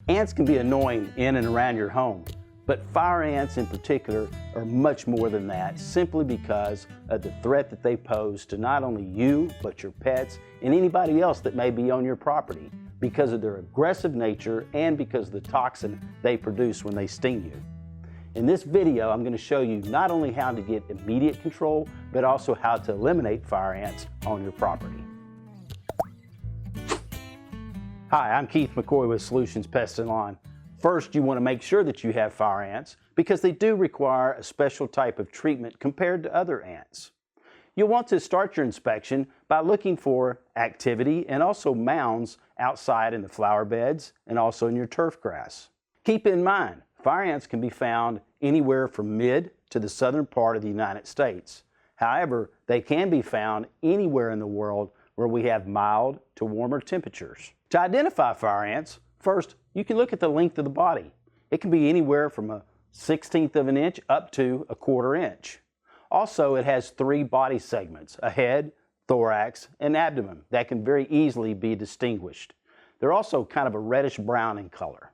Ants can be annoying in and around your home, but fire ants in particular are much more than that, simply because of the threat that they pose to not only you, but your pets and anybody else that may be on your property, because of their aggressive nature and because of the toxin they produce when they sting you. In this video, I'm going to show you not only how to get immediate control, but also how to eliminate fire ants on your property. Hi, I'm Keith McCoy with Solutions Pest and Lawn. First, you want to make sure that you have fire ants because they do require a special type of treatment compared to other ants. You'll want to start your inspection by looking for activity and also mounds outside in the flower beds and also in your turf grass. Keep in mind, fire ants can be found anywhere from mid to the southern part of the United States. However, they can be found anywhere in the world where we have mild to warmer temperatures. To identify fire ants, first, you can look at the length of the body. It can be anywhere from a 1/16 of an inch up to a 1/4 inch. Also, it has 3 body segments, a head, thorax, and abdomen that can very easily be distinguished. They're also kind of a reddish-brown in color.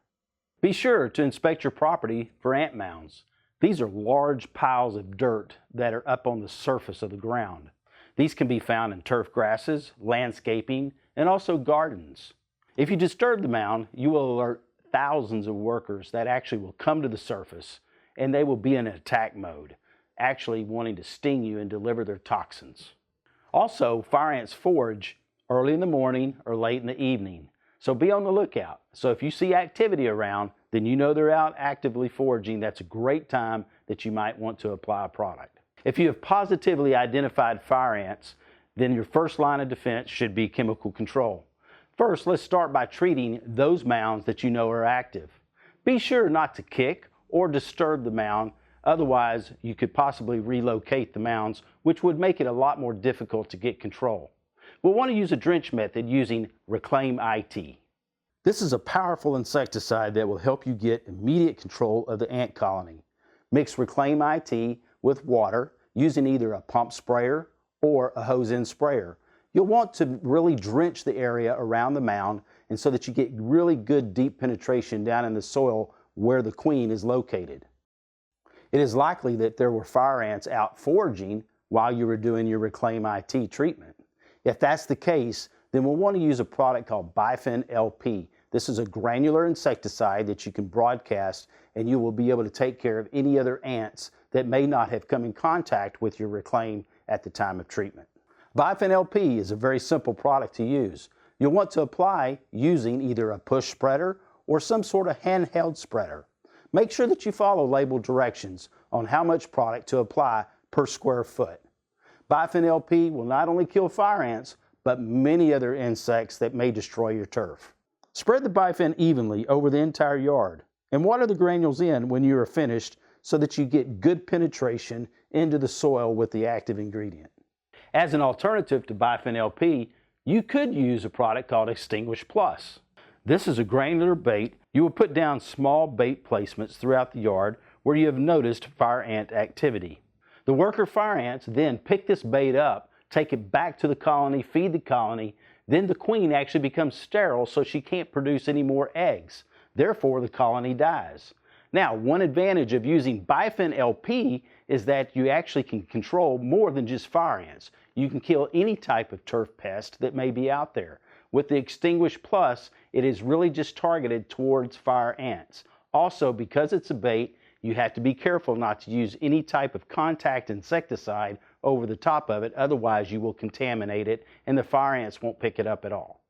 Be sure to inspect your property for ant mounds. These are large piles of dirt that are up on the surface of the ground. These can be found in turf grasses, landscaping, and also gardens. If you disturb the mound, you will alert thousands of workers that actually will come to the surface, and they will be in attack mode, actually wanting to sting you and deliver their toxins. Also, fire ants forage early in the morning or late in the evening, so be on the lookout. So if you see activity around, then you know they're out actively foraging. That's a great time that you might want to apply a product. If you have positively identified fire ants, then your first line of defense should be chemical control. First, let's start by treating those mounds that you know are active. Be sure not to kick or disturb the mound, otherwise you could possibly relocate the mounds, which would make it a lot more difficult to get control. We'll want to use a drench method using Reclaim IT. This is a powerful insecticide that will help you get immediate control of the ant colony. Mix Reclaim IT with water using either a pump sprayer or a hose-end sprayer. You'll want to really drench the area around the mound and so that you get really good deep penetration down in the soil where the queen is located. It is likely that there were fire ants out foraging while you were doing your Reclaim IT treatment. If that's the case, then we'll want to use a product called Bifin LP. This is a granular insecticide that you can broadcast, and you will be able to take care of any other ants that may not have come in contact with your Reclaim at the time of treatment. Bifin LP is a very simple product to use. You'll want to apply using either a push spreader or some sort of handheld spreader. Make sure that you follow labeled directions on how much product to apply per square foot. Bifin LP will not only kill fire ants, but many other insects that may destroy your turf. Spread the Bifin evenly over the entire yard and water the granules in when you are finished so that you get good penetration into the soil with the active ingredient. As an alternative to Bifin LP, you could use a product called Extinguish Plus. This is a granular bait. You will put down small bait placements throughout the yard where you have noticed fire ant activity. The worker fire ants then pick this bait up, take it back to the colony, feed the colony, then the queen actually becomes sterile so she can't produce any more eggs. Therefore, the colony dies. Now, one advantage of using Bifin LP is that you actually can control more than just fire ants. You can kill any type of turf pest that may be out there. With the Extinguish Plus, it is really just targeted towards fire ants. Also, because it's a bait, you have to be careful not to use any type of contact insecticide over the top of it, otherwise you will contaminate it and the fire ants won't pick it up at all.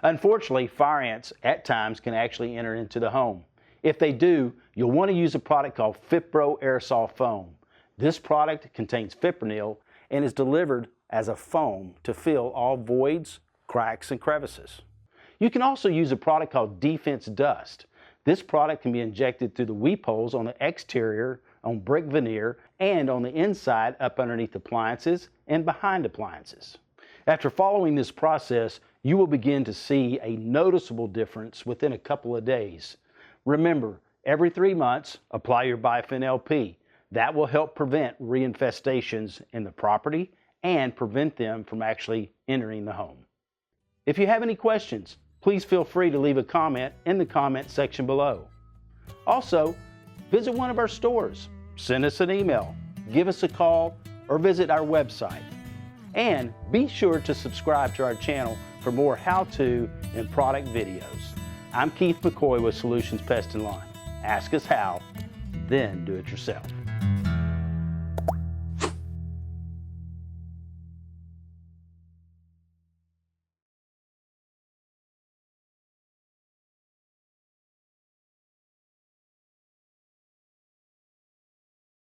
Unfortunately, fire ants at times can actually enter into the home. If they do, you'll want to use a product called Fipro Aerosol Foam. This product contains fipronil and is delivered as a foam to fill all voids, cracks, and crevices. You can also use a product called Defense Dust. This product can be injected through the weep holes on the exterior, on brick veneer, and on the inside up underneath appliances and behind appliances. After following this process, you will begin to see a noticeable difference within a couple of days. Remember, every 3 months, apply your Bifin LP. That will help prevent reinfestations in the property and prevent them from actually entering the home. If you have any questions, please feel free to leave a comment in the comment section below. Also, visit one of our stores, send us an email, give us a call, or visit our website. And be sure to subscribe to our channel for more how-to and product videos. I'm Keith McCoy with Solutions Pest and Lawn. Ask us how, then do it yourself.